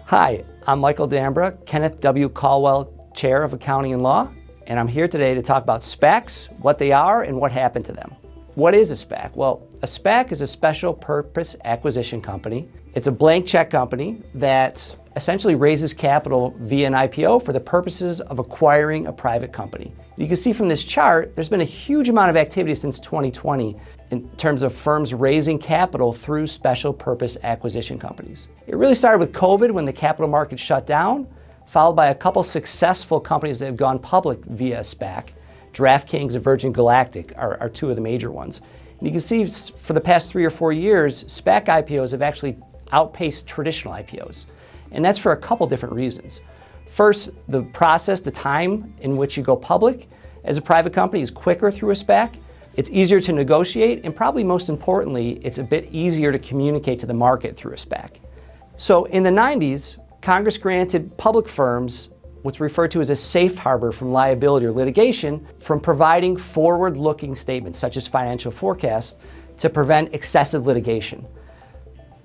Hi, I'm Michael Dambra, Kenneth W. Colwell Chair of Accounting and Law, and I'm here today to talk about SPACs, what they are, and what happened to them. What is a SPAC? Well, a SPAC is a special purpose acquisition company. It's a blank check company that essentially raises capital via an IPO for the purposes of acquiring a private company. You can see from this chart, there's been a huge amount of activity since 2020 in terms of firms raising capital through special purpose acquisition companies. It really started with COVID when the capital market shut down, followed by a couple successful companies that have gone public via SPAC. DraftKings and Virgin Galactic are two of the major ones. And you can see for the past 3 or 4 years, SPAC IPOs have actually outpaced traditional IPOs. And that's for a couple different reasons. First, the process, the time in which you go public as a private company is quicker through a SPAC. It's easier to negotiate, and probably most importantly, it's a bit easier to communicate to the market through a SPAC. So in the 90s, Congress granted public firms what's referred to as a safe harbor from liability or litigation from providing forward-looking statements, such as financial forecasts, to prevent excessive litigation.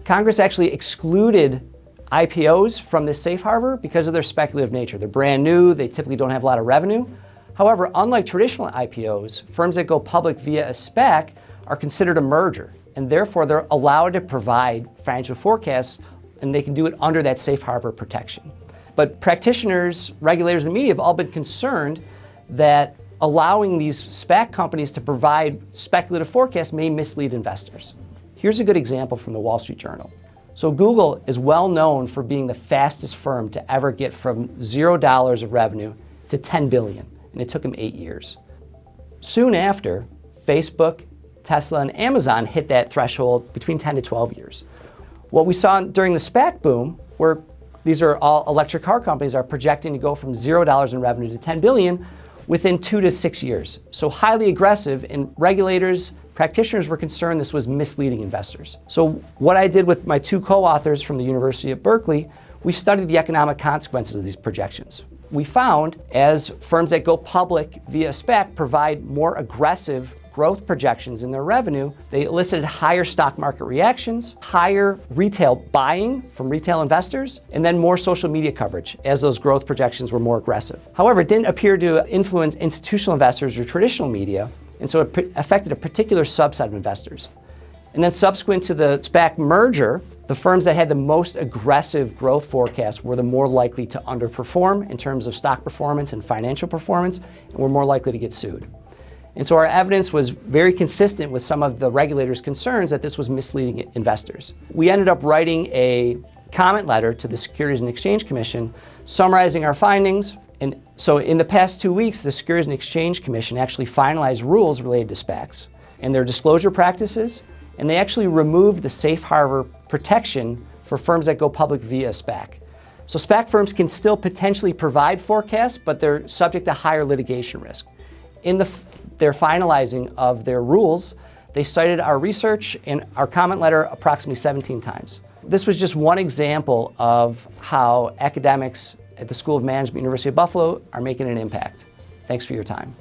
Congress actually excluded IPOs from this safe harbor because of their speculative nature. They're brand new, they typically don't have a lot of revenue. However, unlike traditional IPOs, firms that go public via a SPAC are considered a merger, and therefore they're allowed to provide financial forecasts, and they can do it under that safe harbor protection. But practitioners, regulators, and media have all been concerned that allowing these SPAC companies to provide speculative forecasts may mislead investors. Here's a good example from the Wall Street Journal. So Google is well known for being the fastest firm to ever get from $0 of revenue to $10 billion, and it took them 8 years. Soon after, Facebook, Tesla, and Amazon hit that threshold between 10 to 12 years. What we saw during the SPAC boom, where these are all electric car companies, are projecting to go from $0 in revenue to $10 billion within 2 to 6 years. So highly aggressive, and regulators, practitioners were concerned this was misleading investors. So what I did with my 2 co-authors from the University of Berkeley, we studied the economic consequences of these projections. We found as firms that go public via SPAC provide more aggressive growth projections in their revenue, they elicited higher stock market reactions, higher retail buying from retail investors, and then more social media coverage as those growth projections were more aggressive. However, it didn't appear to influence institutional investors or traditional media, and so it affected a particular subset of investors. And then subsequent to the SPAC merger, the firms that had the most aggressive growth forecasts were the more likely to underperform in terms of stock performance and financial performance, and were more likely to get sued. And so our evidence was very consistent with some of the regulators' concerns that this was misleading investors. We ended up writing a comment letter to the Securities and Exchange Commission summarizing our findings. And so in the past 2 weeks, the Securities and Exchange Commission actually finalized rules related to SPACs and their disclosure practices, and they actually removed the safe harbor protection for firms that go public via SPAC. So SPAC firms can still potentially provide forecasts, but they're subject to higher litigation risk. In their finalizing of their rules, they cited our research and our comment letter approximately 17 times. This was just one example of how academics at the School of Management, University of Buffalo, are making an impact. Thanks for your time.